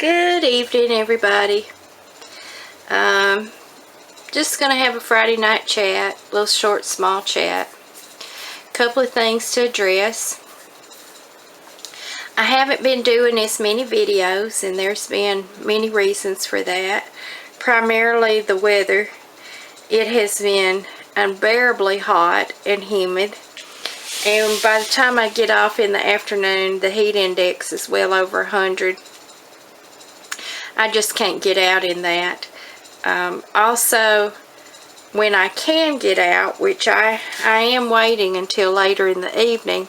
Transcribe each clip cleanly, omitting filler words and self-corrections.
Good evening, everybody. Just gonna have a Friday night chat, little short, small chat. Couple of things to address. I haven't been doing as many videos, and there's been many reasons for that. Primarily the weather. It has been unbearably hot and humid, and by the time I get off in the afternoon, the heat index is well over 100. I just can't get out in that. Also, when I can get out, which I am waiting until later in the evening,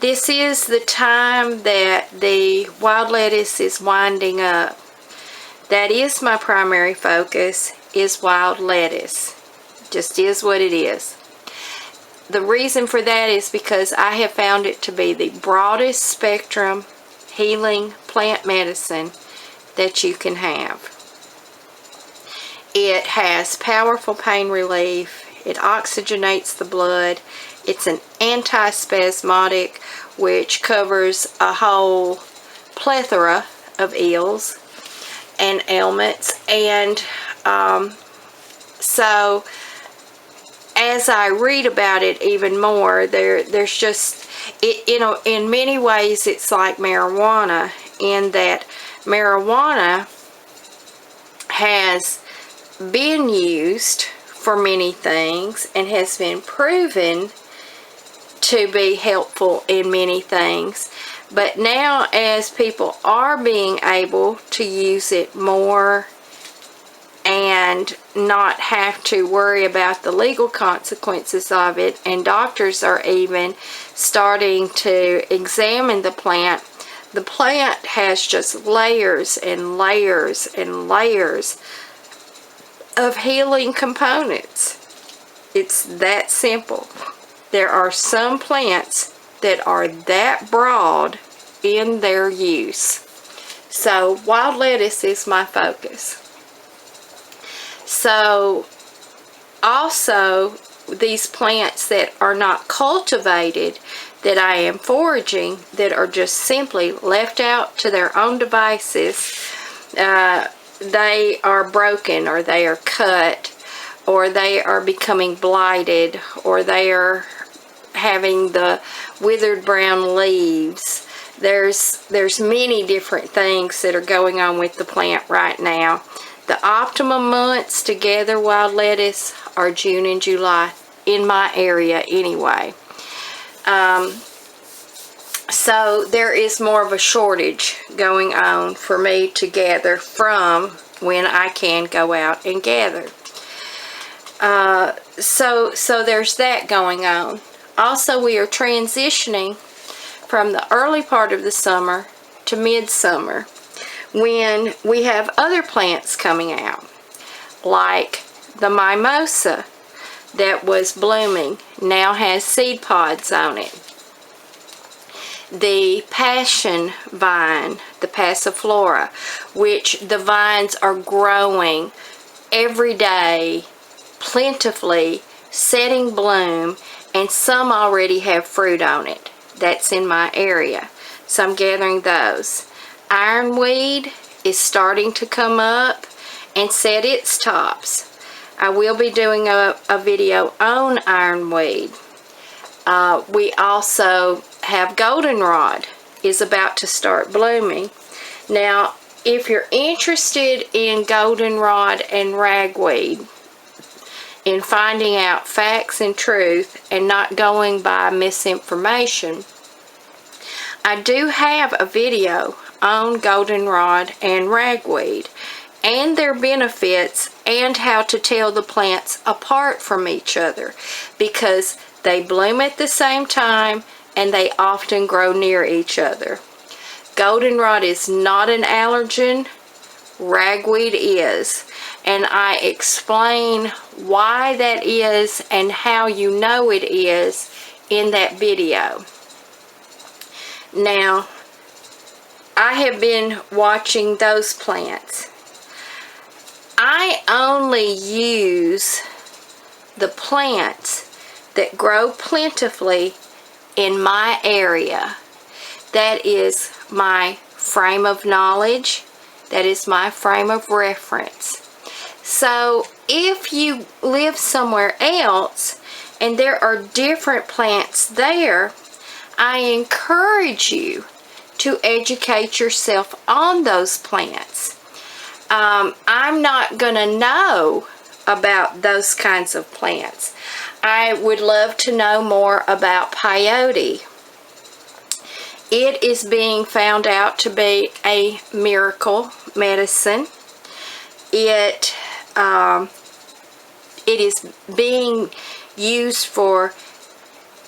this is the time that the wild lettuce is winding up. That is my primary focus, is wild lettuce. Just is what it is. The reason for that is because I have found it to be the broadest spectrum healing plant medicine that you can have. It has powerful pain relief. It oxygenates the blood. It's an antispasmodic, which covers a whole plethora of ills and ailments. And so as I read about it even more, there's just, in many ways it's like marijuana, in that marijuana has been used for many things and has been proven to be helpful in many things. But now, as people are being able to use it more and not have to worry about the legal consequences of it, and doctors are even starting to examine the plant has just layers and layers and layers of healing components. It's that simple. There are some plants that are that broad in their use. So wild lettuce is my focus. So also, these plants that are not cultivated, that I am foraging, that are just simply left out to their own devices, they are broken, or they are cut, or they are becoming blighted, or they are having the withered brown leaves. There's many different things that are going on with the plant right now. The optimum months to gather wild lettuce are June and July, in my area anyway. So there is more of a shortage going on for me to gather from when I can go out and gather. So there's that going on. Also, we are transitioning from the early part of the summer to midsummer, when we have other plants coming out, like the mimosa that was blooming now has seed pods on it. The passion vine, the passiflora, which the vines are growing every day, plentifully, setting bloom, and some already have fruit on it. That's in my area, so I'm gathering those. Ironweed is starting to come up and set its tops. I will be doing a video on ironweed. We also have goldenrod is about to start blooming. Now, if you're interested in goldenrod and ragweed, in finding out facts and truth and not going by misinformation, I do have a video on goldenrod and ragweed and their benefits, and how to tell the plants apart from each other, because they bloom at the same time and they often grow near each other. Goldenrod is not an allergen, ragweed is, and I explain why that is and how you know it is in that video. Now, I have been watching those plants. I only use the plants that grow plentifully in my area. That is my frame of knowledge. That is my frame of reference. So if you live somewhere else and there are different plants there, I encourage you to educate yourself on those plants. I'm not going to know about those kinds of plants. I would love to know more about peyote. It is being found out to be a miracle medicine. It is being used for,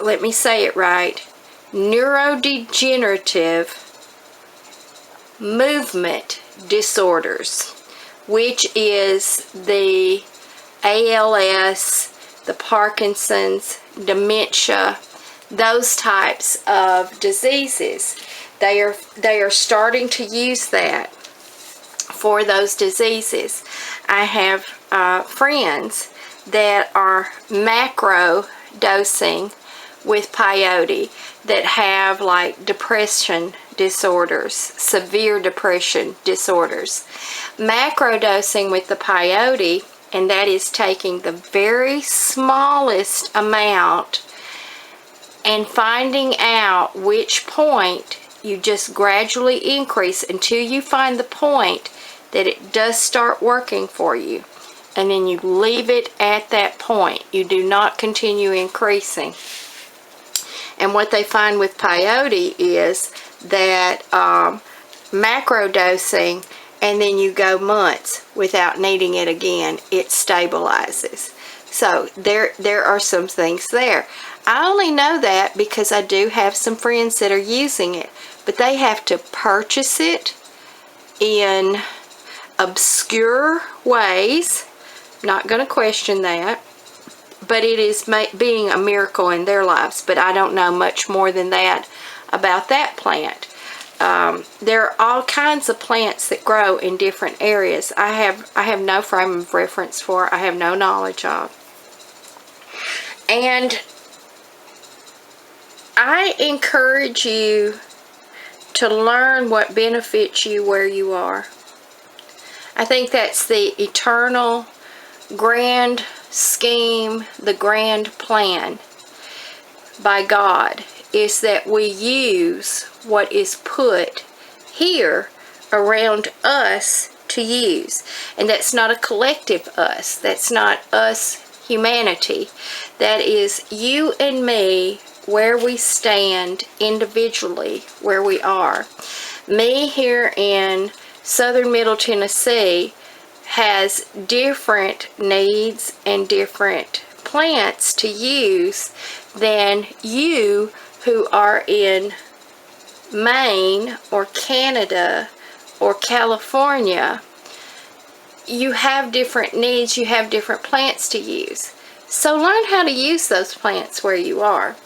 let me say it right, neurodegenerative movement disorders, which is the ALS, the Parkinson's, dementia, those types of diseases. They are starting to use that for those diseases. I have friends that are macro dosing with peyote that have like depression disorders, severe depression disorders. Macro dosing with the peyote, and that is taking the very smallest amount and finding out which point you just gradually increase until you find the point that it does start working for you. And then you leave it at that point. You do not continue increasing. And what they find with peyote is that macro dosing, and then you go months without needing it again, it stabilizes. So there are some things there. I only know that because I do have some friends that are using it, but they have to purchase it in obscure ways. Not going to question that, but it is being a miracle in their lives. But I don't know much more than that about that plant. There are all kinds of plants that grow in different areas. I have no frame of reference for. I have no knowledge of. And I encourage you to learn what benefits you where you are. I think that's the eternal grand scheme, the grand plan by God, is that we use what is put here around us to use. And that's not a collective us. That's not us, humanity. That is you and me, where we stand individually, where we are. Me here in southern Middle Tennessee has different needs and different plants to use than you who are in Maine or Canada or California. You have different needs, you have different plants to use. So learn how to use those plants where you are.